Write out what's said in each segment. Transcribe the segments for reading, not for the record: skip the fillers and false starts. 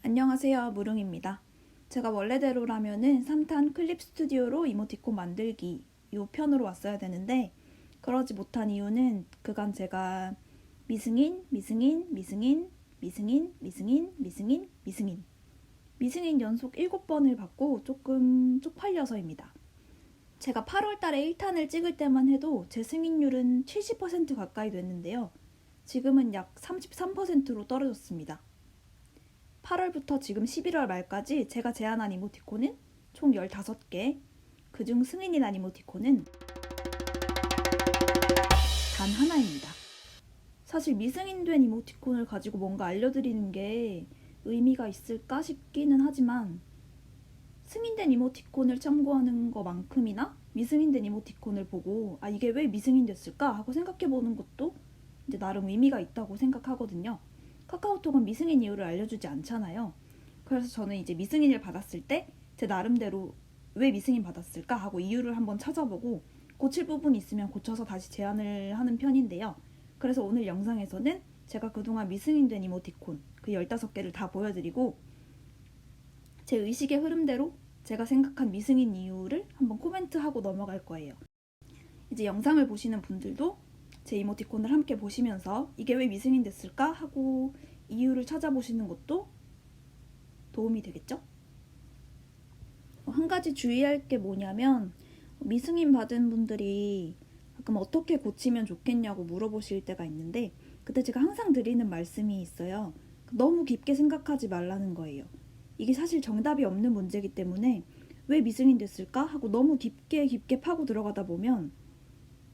안녕하세요, 무릉입니다. 제가 원래대로라면은 3탄 클립 스튜디오로 이모티콘 만들기 이 편으로 왔어야 되는데 그러지 못한 이유는 그간 제가 미승인 연속 7번을 받고 조금 쪽팔려서입니다. 제가 8월 달에 1탄을 찍을 때만 해도 제 승인율은 70% 가까이 됐는데요. 지금은 약 33%로 떨어졌습니다. 8월부터 지금 11월 말까지 제가 제안한 이모티콘은 총 15개, 그중 승인이 난 이모티콘은 단 하나입니다. 사실 미승인된 이모티콘을 가지고 뭔가 알려드리는 게 의미가 있을까 싶기는 하지만 승인된 이모티콘을 참고하는 것만큼이나 미승인된 이모티콘을 보고 이게 왜 미승인됐을까 하고 생각해보는 것도 이제 나름 의미가 있다고 생각하거든요. 카카오톡은 미승인 이유를 알려주지 않잖아요. 그래서 저는 이제 미승인을 받았을 때 제 나름대로 왜 미승인 받았을까 하고 이유를 한번 찾아보고 고칠 부분이 있으면 고쳐서 다시 제안을 하는 편인데요. 그래서 오늘 영상에서는 제가 그동안 미승인된 이모티콘 그 15개를 다 보여드리고 제 의식의 흐름대로 제가 생각한 미승인 이유를 한번 코멘트하고 넘어갈 거예요. 이제 영상을 보시는 분들도 제 이모티콘을 함께 보시면서 이게 왜 미승인 됐을까 하고 이유를 찾아보시는 것도 도움이 되겠죠? 한 가지 주의할 게 뭐냐면 미승인 받은 분들이 가끔 어떻게 고치면 좋겠냐고 물어보실 때가 있는데 그때 제가 항상 드리는 말씀이 있어요. 너무 깊게 생각하지 말라는 거예요. 이게 사실 정답이 없는 문제이기 때문에 왜 미승인 됐을까 하고 너무 깊게 파고 들어가다 보면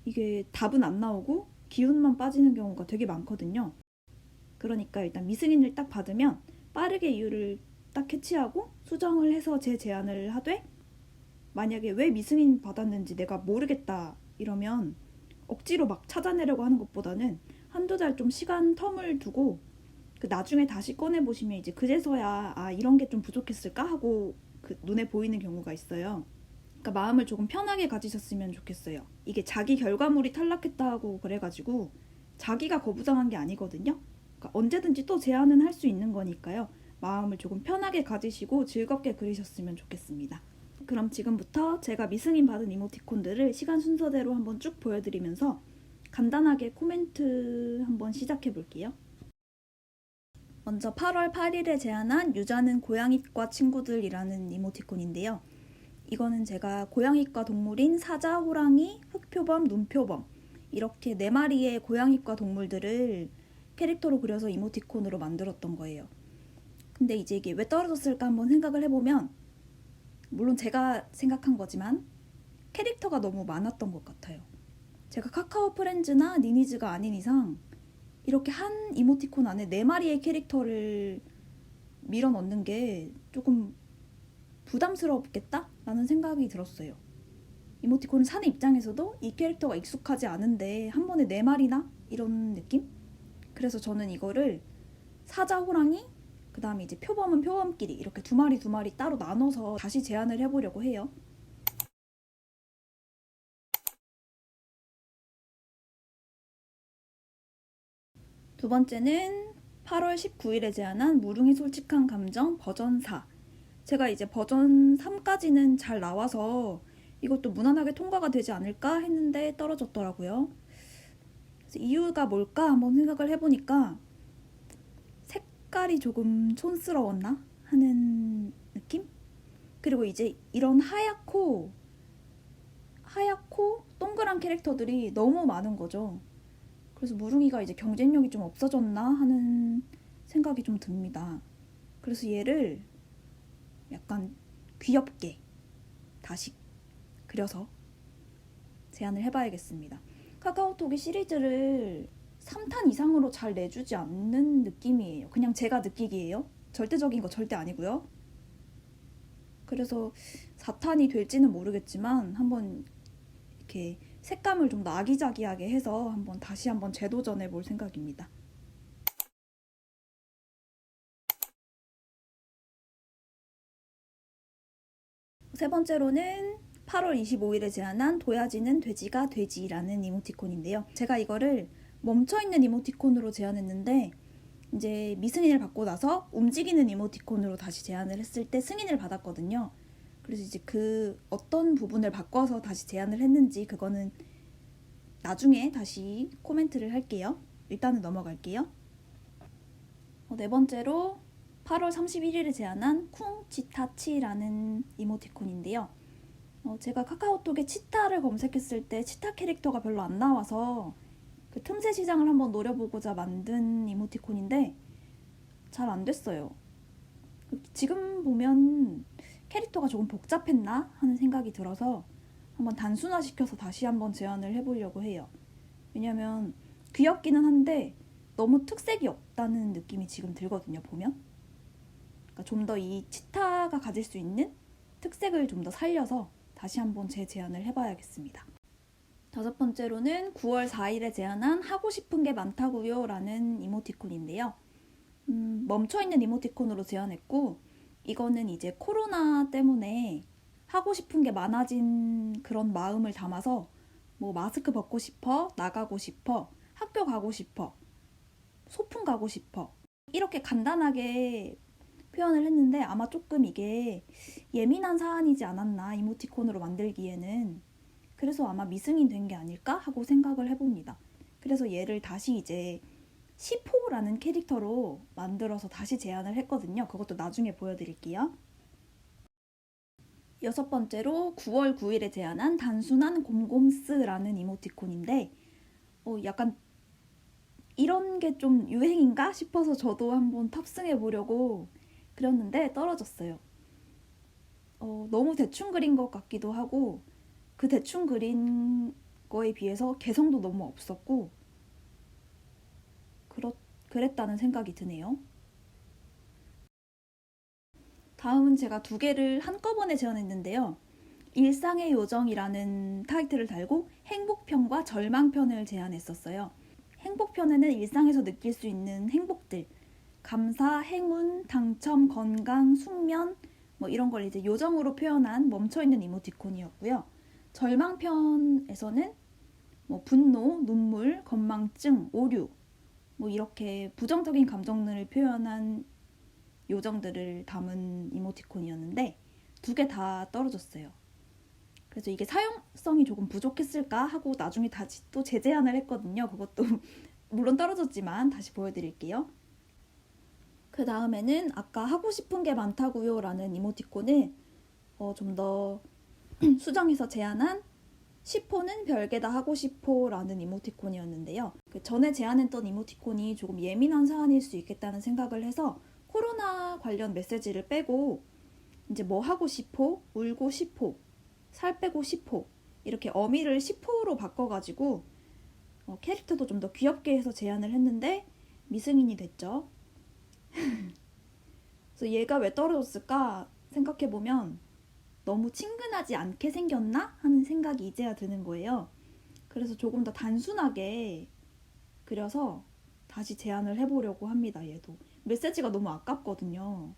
이게 답은 안 나오고 기운만 빠지는 경우가 되게 많거든요. 그러니까 일단 미승인을 딱 받으면 빠르게 이유를 딱 캐치하고 수정을 해서 제 제안을 하되 만약에 왜 미승인 받았는지 내가 모르겠다 이러면 억지로 막 찾아내려고 하는 것보다는 한두 달 좀 시간 텀을 두고 그 나중에 다시 꺼내보시면 이제 그제서야 이런 게 좀 부족했을까 하고 그 눈에 보이는 경우가 있어요. 그러니까 마음을 조금 편하게 가지셨으면 좋겠어요. 이게 자기 결과물이 탈락했다 하고 그래가지고 자기가 거부당한 게 아니거든요. 그러니까 언제든지 또 제안은 할 수 있는 거니까요. 마음을 조금 편하게 가지시고 즐겁게 그리셨으면 좋겠습니다. 그럼 지금부터 제가 미승인 받은 이모티콘들을 시간 순서대로 한번 쭉 보여드리면서 간단하게 코멘트 한번 시작해 볼게요. 먼저 8월 8일에 제안한 유자는 고양이과 친구들이라는 이모티콘인데요. 이거는 제가 고양이과 동물인 사자, 호랑이, 흑표범, 눈표범 이렇게 4마리의 고양이과 동물들을 캐릭터로 그려서 이모티콘으로 만들었던 거예요. 근데 이제 이게 왜 떨어졌을까 한번 생각을 해보면 물론 제가 생각한 거지만 캐릭터가 너무 많았던 것 같아요. 제가 카카오 프렌즈나 니니즈가 아닌 이상 이렇게 한 이모티콘 안에 4마리의 캐릭터를 밀어 넣는 게 조금 부담스럽겠다? 라는 생각이 들었어요. 이모티콘을 사는 입장에서도 이 캐릭터가 익숙하지 않은데 한 번에 4마리나? 이런 느낌? 그래서 저는 이거를 사자, 호랑이, 그 다음에 이제 표범은 표범끼리 이렇게 2마리 따로 나눠서 다시 제안을 해보려고 해요. 두 번째는 8월 19일에 제안한 무릉이 솔직한 감정 버전 4. 제가 이제 버전 3까지는 잘 나와서 이것도 무난하게 통과가 되지 않을까 했는데 떨어졌더라고요. 그래서 이유가 뭘까 한번 생각을 해보니까 색깔이 조금 촌스러웠나 하는 느낌? 그리고 이제 이런 하얗고 동그란 캐릭터들이 너무 많은 거죠. 그래서 무릉이가 이제 경쟁력이 좀 없어졌나 하는 생각이 좀 듭니다. 그래서 얘를 약간 귀엽게 다시 그려서 제안을 해봐야겠습니다. 카카오톡이 시리즈를 3탄 이상으로 잘 내주지 않는 느낌이에요. 그냥 제가 느끼기에요. 절대적인 거 절대 아니고요. 그래서 4탄이 될지는 모르겠지만 한번 이렇게 색감을 좀 더 아기자기하게 해서 다시 한번 재도전해 볼 생각입니다. 세 번째로는 8월 25일에 제안한 도야지는 돼지가 되지라는 이모티콘인데요. 제가 이거를 멈춰있는 이모티콘으로 제안했는데 이제 미승인을 받고 나서 움직이는 이모티콘으로 다시 제안을 했을 때 승인을 받았거든요. 그래서 이제 그 어떤 부분을 바꿔서 다시 제안을 했는지 그거는 나중에 다시 코멘트를 할게요. 일단은 넘어갈게요. 네 번째로 8월 31일에 제안한 쿵치타치라는 이모티콘인데요. 제가 카카오톡에 치타를 검색했을 때 치타 캐릭터가 별로 안 나와서 그 틈새 시장을 한번 노려보고자 만든 이모티콘인데 잘 안 됐어요. 지금 보면 캐릭터가 조금 복잡했나 하는 생각이 들어서 한번 단순화시켜서 다시 한번 제안을 해보려고 해요. 왜냐면 귀엽기는 한데 너무 특색이 없다는 느낌이 지금 들거든요, 보면. 그러니까 좀 더 이 치타가 가질 수 있는 특색을 좀 더 살려서 다시 한번 제 제안을 해봐야겠습니다. 다섯 번째로는 9월 4일에 제안한 하고 싶은 게 많다고요 라는 이모티콘인데요. 멈춰있는 이모티콘으로 제안했고 이거는 이제 코로나 때문에 하고 싶은 게 많아진 그런 마음을 담아서 뭐 마스크 벗고 싶어, 나가고 싶어, 학교 가고 싶어, 소풍 가고 싶어 이렇게 간단하게 표현을 했는데 아마 조금 이게 예민한 사안이지 않았나 이모티콘으로 만들기에는. 그래서 아마 미승인 된 게 아닐까 하고 생각을 해봅니다. 그래서 얘를 다시 이제 시포라는 캐릭터로 만들어서 다시 제안을 했거든요. 그것도 나중에 보여드릴게요. 여섯 번째로 9월 9일에 제안한 단순한 곰곰스라는 이모티콘인데 약간 이런 게 좀 유행인가 싶어서 저도 한번 탑승해 보려고 그렸는데 떨어졌어요. 너무 대충 그린 것 같기도 하고 그 대충 그린 거에 비해서 개성도 너무 없었고 그랬다는 생각이 드네요. 다음은 제가 두 개를 한꺼번에 제안했는데요. 일상의 요정이라는 타이틀을 달고 행복편과 절망편을 제안했었어요. 행복편에는 일상에서 느낄 수 있는 행복들, 감사, 행운, 당첨, 건강, 숙면 뭐 이런 걸 이제 요정으로 표현한 멈춰있는 이모티콘이었고요. 절망편에서는 뭐 분노, 눈물, 건망증, 오류 뭐 이렇게 부정적인 감정들을 표현한 요정들을 담은 이모티콘이었는데 두 개 다 떨어졌어요. 그래서 이게 사용성이 조금 부족했을까 하고 나중에 다시 또 재제안을 했거든요. 그것도 물론 떨어졌지만 다시 보여드릴게요. 그 다음에는 아까 하고 싶은 게 많다고요 라는 이모티콘을 좀 더 수정해서 제안한 시포는 별게 다 하고 싶어 라는 이모티콘이었는데요. 그 전에 제안했던 이모티콘이 조금 예민한 사안일 수 있겠다는 생각을 해서 코로나 관련 메시지를 빼고 이제 뭐 하고 싶어, 울고 싶어, 살 빼고 싶어 이렇게 어미를 시포로 바꿔가지고 캐릭터도 좀 더 귀엽게 해서 제안을 했는데 미승인이 됐죠. 그래서 얘가 왜 떨어졌을까 생각해보면 너무 친근하지 않게 생겼나 하는 생각이 이제야 드는 거예요. 그래서 조금 더 단순하게 그려서 다시 제안을 해보려고 합니다. 얘도 메시지가 너무 아깝거든요.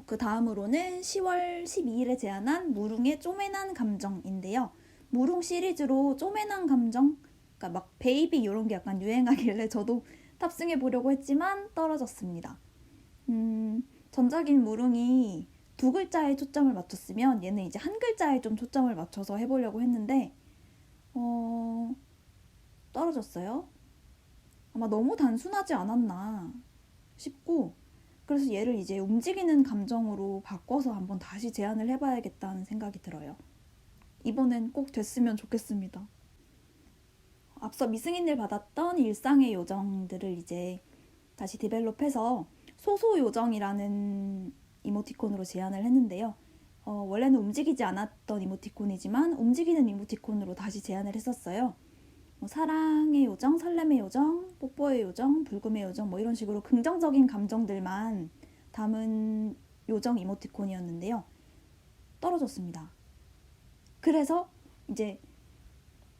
그 다음으로는 10월 12일에 제안한 무릉의 쪼매난 감정인데요. 무릉 시리즈로 쪼매난 감정, 그러니까 막 베이비 이런 게 약간 유행하길래 저도 탑승해 보려고 했지만 떨어졌습니다. 전작인 무릉이 두 글자에 초점을 맞췄으면 얘는 이제 한 글자에 좀 초점을 맞춰서 해보려고 했는데 떨어졌어요. 아마 너무 단순하지 않았나 싶고 그래서 얘를 이제 움직이는 감정으로 바꿔서 한번 다시 제안을 해봐야겠다는 생각이 들어요. 이번엔 꼭 됐으면 좋겠습니다. 앞서 미승인을 받았던 일상의 요정들을 이제 다시 디벨롭해서 소소요정이라는 이모티콘으로 제안을 했는데요. 원래는 움직이지 않았던 이모티콘이지만 움직이는 이모티콘으로 다시 제안을 했었어요. 사랑의 요정, 설렘의 요정, 뽀뽀의 요정, 불금의 요정 뭐 이런 식으로 긍정적인 감정들만 담은 요정 이모티콘이었는데요. 떨어졌습니다. 그래서 이제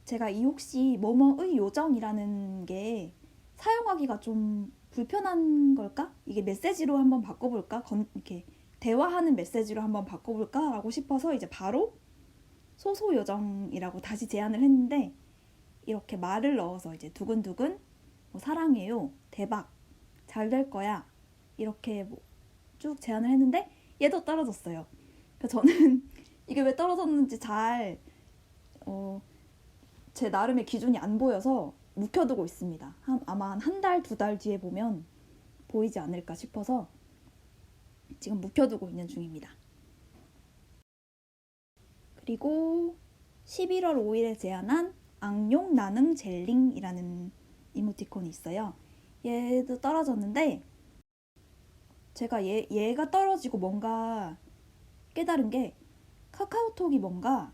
제가 이 혹시 뭐뭐의 요정이라는 게 사용하기가 좀 불편한 걸까? 이게 메시지로 한번 바꿔볼까? 이렇게 대화하는 메시지로 한번 바꿔볼까? 라고 싶어서 이제 바로 소소요정이라고 다시 제안을 했는데 이렇게 말을 넣어서 이제 두근두근 뭐 사랑해요, 대박, 잘 될 거야 이렇게 뭐 쭉 제안을 했는데 얘도 떨어졌어요. 그러니까 저는 이게 왜 떨어졌는지 잘 제 나름의 기준이 안 보여서 묵혀두고 있습니다. 아마 한 달, 두 달 뒤에 보면 보이지 않을까 싶어서 지금 묵혀두고 있는 중입니다. 그리고 11월 5일에 제안한 악룡 나능 젤링이라는 이모티콘이 있어요. 얘도 떨어졌는데 제가 얘가 떨어지고 뭔가 깨달은 게 카카오톡이 뭔가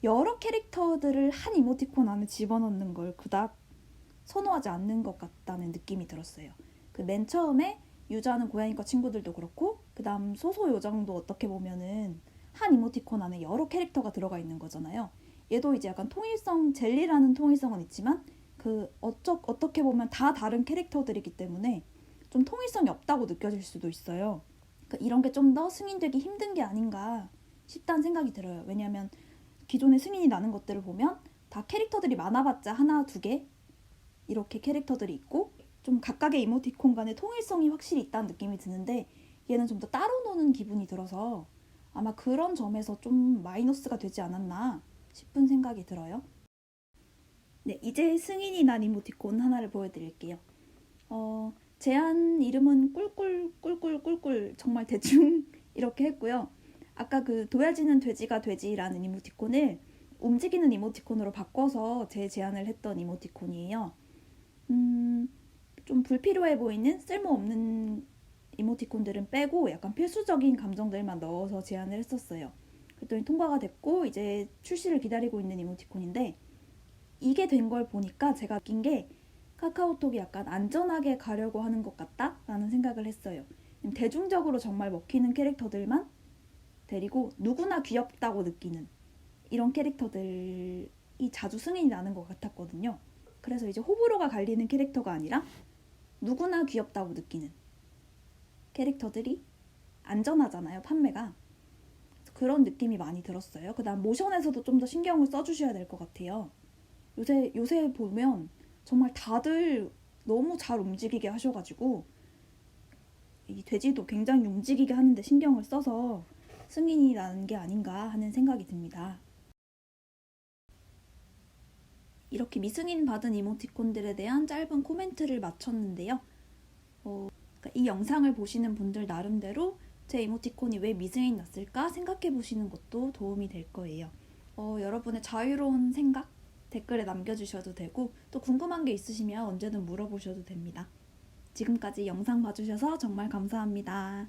여러 캐릭터들을 한 이모티콘 안에 집어넣는 걸 그닥 선호하지 않는 것 같다는 느낌이 들었어요. 그 맨 처음에 유자는 고양이과 친구들도 그렇고 그 다음 소소 요정도 어떻게 보면은 한 이모티콘 안에 여러 캐릭터가 들어가 있는 거잖아요. 얘도 이제 약간 통일성, 젤리라는 통일성은 있지만 어떻게 보면 다 다른 캐릭터들이기 때문에 좀 통일성이 없다고 느껴질 수도 있어요. 그러니까 이런 게 좀 더 승인되기 힘든 게 아닌가 싶다는 생각이 들어요. 왜냐하면 기존에 승인이 나는 것들을 보면 다 캐릭터들이 많아봤자 하나, 두 개 이렇게 캐릭터들이 있고 좀 각각의 이모티콘 간의 통일성이 확실히 있다는 느낌이 드는데 얘는 좀 더 따로 노는 기분이 들어서 아마 그런 점에서 좀 마이너스가 되지 않았나 싶은 생각이 들어요. 네, 이제 승인이 난 이모티콘 하나를 보여드릴게요. 제안 이름은 꿀꿀꿀꿀꿀꿀 정말 대충 이렇게 했고요. 아까 그 도야지는 돼지가 되지라는 이모티콘을 움직이는 이모티콘으로 바꿔서 제 제안을 했던 이모티콘이에요. 좀 불필요해 보이는 쓸모없는 이모티콘들은 빼고 약간 필수적인 감정들만 넣어서 제안을 했었어요. 그랬더니 통과가 됐고 이제 출시를 기다리고 있는 이모티콘인데 이게 된 걸 보니까 제가 느낀 게 카카오톡이 약간 안전하게 가려고 하는 것 같다라는 생각을 했어요. 대중적으로 정말 먹히는 캐릭터들만 데리고 누구나 귀엽다고 느끼는 이런 캐릭터들이 자주 승인이 나는 것 같았거든요. 그래서 이제 호불호가 갈리는 캐릭터가 아니라 누구나 귀엽다고 느끼는 캐릭터들이 안전하잖아요, 판매가. 그런 느낌이 많이 들었어요. 그 다음 모션에서도 좀 더 신경을 써주셔야 될 것 같아요. 요새 보면 정말 다들 너무 잘 움직이게 하셔가지고 이 돼지도 굉장히 움직이게 하는데 신경을 써서 승인이 나는 게 아닌가 하는 생각이 듭니다. 이렇게 미승인 받은 이모티콘들에 대한 짧은 코멘트를 마쳤는데요. 그러니까 이 영상을 보시는 분들 나름대로 제 이모티콘이 왜 미승인 났을까 생각해 보시는 것도 도움이 될 거예요. 여러분의 자유로운 생각 댓글에 남겨주셔도 되고 또 궁금한 게 있으시면 언제든 물어보셔도 됩니다. 지금까지 영상 봐주셔서 정말 감사합니다.